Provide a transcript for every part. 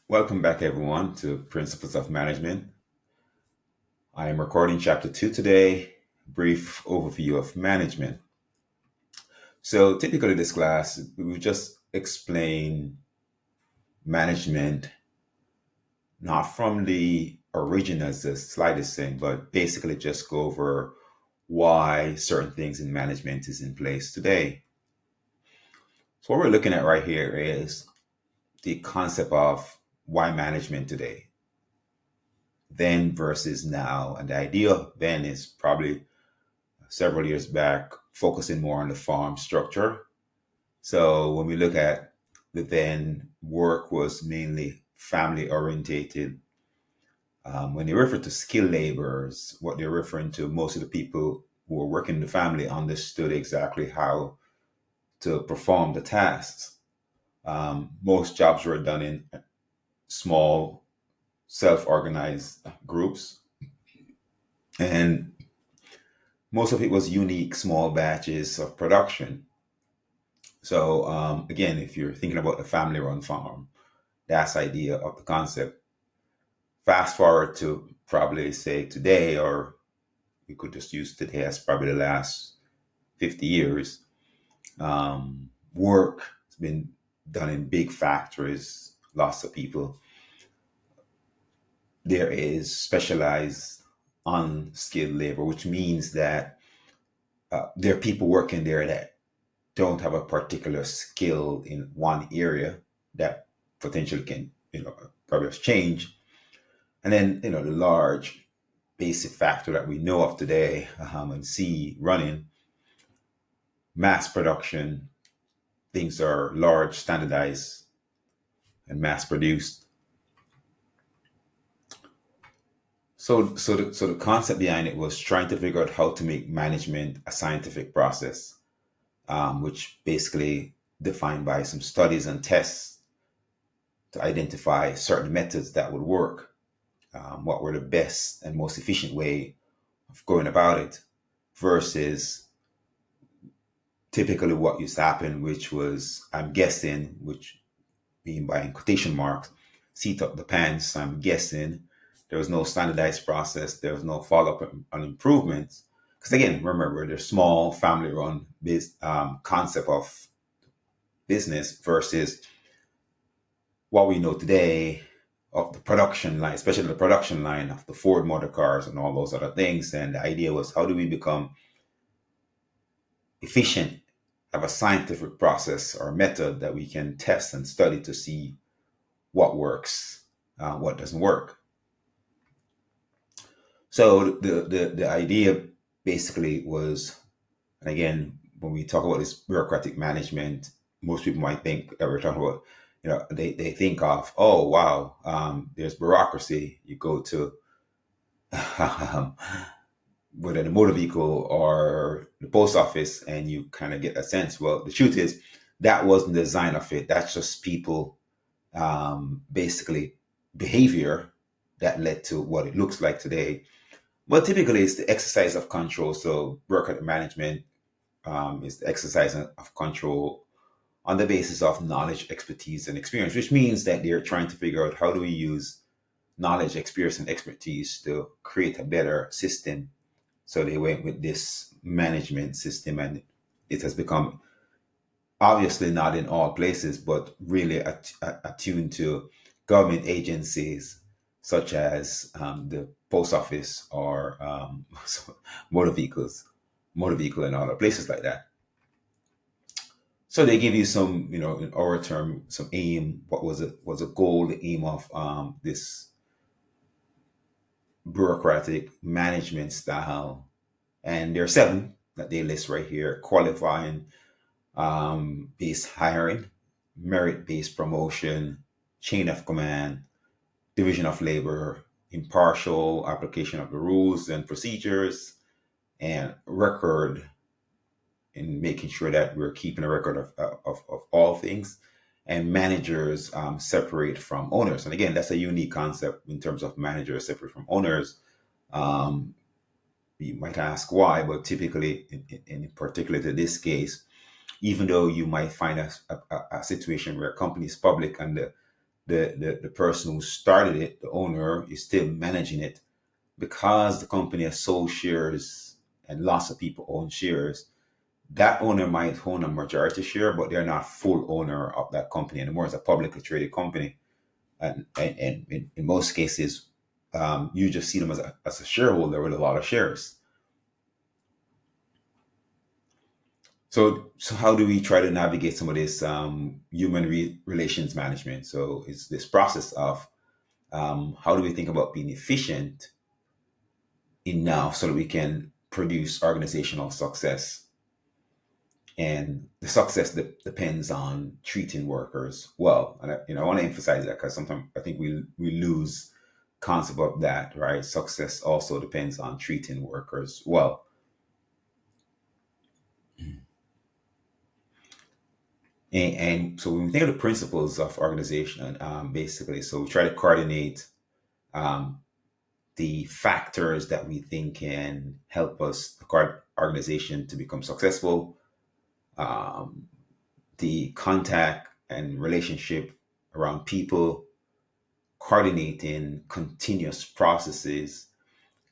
Welcome back, everyone, to Principles of Management. I am recording chapter 2 today, brief overview of management. So, typically, this class, we will just explain management not from the origin, as the slide is saying, but basically just go over why certain things in management is in place today. So, what we're looking at right here is the concept of why management today, then versus now. And the idea then is probably several years back, focusing more on the farm structure. So when we look at the then, work was mainly family orientated. When they refer to skilled laborers, what they're referring to, most of the people who were working in the family understood exactly how to perform the tasks. Most jobs were done in small, self organized groups. And most of it was unique, small batches of production. So again, if you're thinking about a family-run farm, that's the idea of the concept. Fast forward to probably say today, or we could just use today as probably the last 50 years. Work has been done in big factories, lots of people. There is specialized unskilled labor, which means that there are people working there that don't have a particular skill in one area that potentially can, probably change. And then, the large basic factor that we know of today, and see running mass production, things are large, standardized, and mass produced. So the concept behind it was trying to figure out how to make management a scientific process, which basically defined by some studies and tests to identify certain methods that would work, what were the best and most efficient way of going about it, versus typically what used to happen, which was, I'm guessing, which being by in quotation marks, seat up the pants. I'm guessing there was no standardized process. There was no follow up on improvements. Because again, remember, the small family run concept of business versus what we know today of the production line, especially the production line of the Ford motor cars and all those other things. And the idea was, how do we become efficient, have a scientific process or method that we can test and study to see what works, what doesn't work. So the idea basically was, and again, when we talk about this bureaucratic management, most people might think that we're talking about, they think of, oh wow, there's bureaucracy. You go to whether the motor vehicle or the post office, and you kind of get a sense. Well, the truth is that wasn't the design of it. That's just people, basically behavior that led to what it looks like today. But typically, it's the exercise of control. So, work management is the exercise of control on the basis of knowledge, expertise, and experience, which means that they're trying to figure out how do we use knowledge, experience, and expertise to create a better system. So they went with this management system, and it has become obviously not in all places, but really attuned to government agencies such as the post office or motor vehicles, motor vehicle, and other places like that. So they give you some, in our term, some aim. What was a goal, the aim of this bureaucratic management style, and there are seven that they list right here: qualifying, based hiring, merit based promotion, chain of command, division of labor, impartial application of the rules and procedures, and record in making sure that we're keeping a record of all things. And managers separate from owners. And again, that's a unique concept in terms of managers separate from owners. Um, you might ask why, but typically, in particular to this case, even though you might find a situation where a company is public and the the person who started it, the owner, is still managing it. Because the company has sold shares and lots of people own shares, that owner might own a majority share, but they're not full owner of that company anymore. It's a publicly traded company. And in most cases, you just see them as a shareholder with a lot of shares. So how do we try to navigate some of this human relations management? So it's this process of how do we think about being efficient enough so that we can produce organizational success? And the success depends on treating workers well. And I want to emphasize that because sometimes I think we lose concept of that, right? Success also depends on treating workers well. And so when we think of the principles of organization, basically, so we try to coordinate um, the factors that we think can help us, the organization, to become successful, um, the contact and relationship around people, coordinating continuous processes,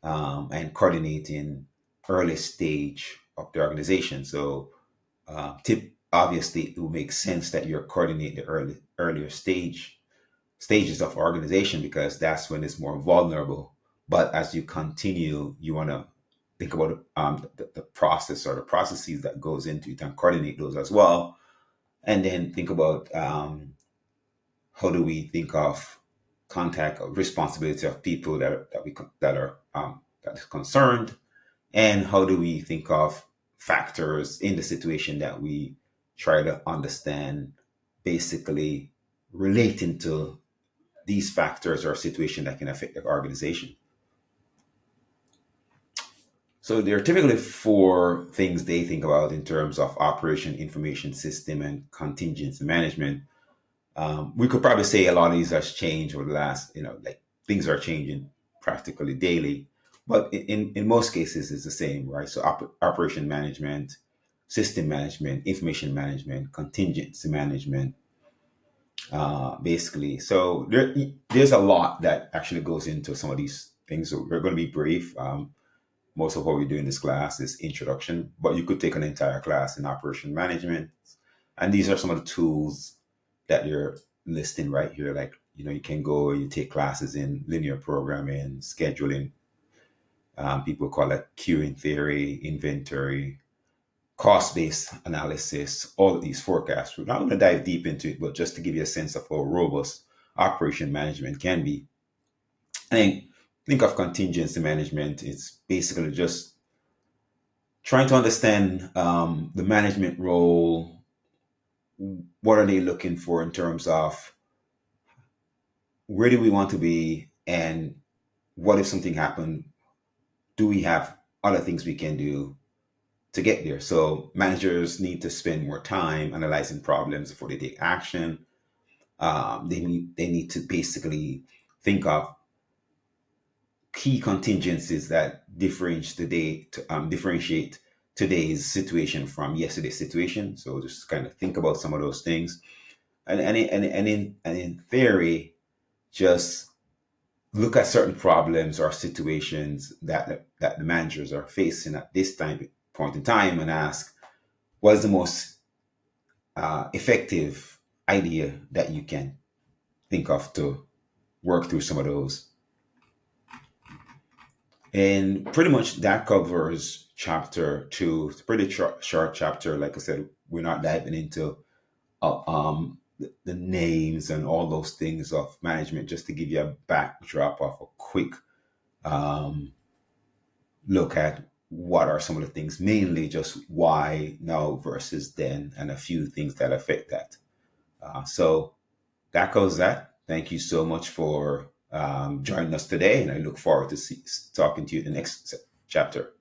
and coordinating early stage of the organization. So, obviously, it will make sense that you're coordinating the earlier stages of organization because that's when it's more vulnerable. But as you continue, you want to think about the process or the processes that goes into it and coordinate those as well. And then think about how do we think of contact or responsibility of people that is concerned, and how do we think of factors in the situation that we try to understand, basically relating to these factors or situation that can affect the organization. So there are typically four things they think about in terms of operation, information system, and contingency management. We could probably say a lot of these has changed over the last, like things are changing practically daily, but in most cases it's the same, right? So operation management, system management, information management, contingency management, basically. So there's a lot that actually goes into some of these things. So we're going to be brief. Most of what we do in this class is introduction, but you could take an entire class in operation management. And these are some of the tools that you're listing right here. Like, you can go, you take classes in linear programming, scheduling. People call it queuing theory, inventory, cost-based analysis, all of these forecasts. We're not going to dive deep into it, but just to give you a sense of how robust operation management can be. And think of contingency management. It's basically just trying to understand the management role. What are they looking for in terms of where do we want to be, and what if something happened? Do we have other things we can do to get there? So managers need to spend more time analyzing problems before they take action. They need to basically think of key contingencies that differentiate today's situation from yesterday's situation. So just kind of think about some of those things, and in theory, just look at certain problems or situations that the managers are facing at this point in time, and ask what is the most effective idea that you can think of to work through some of those. And pretty much that covers chapter two. It's a pretty short chapter. Like I said, we're not diving into the names and all those things of management, just to give you a backdrop of a quick um, look at what are some of the things, mainly just why now versus then, and a few things that affect that. So that goes that. Thank you so much for joining us today, and I look forward to talking to you in the next chapter.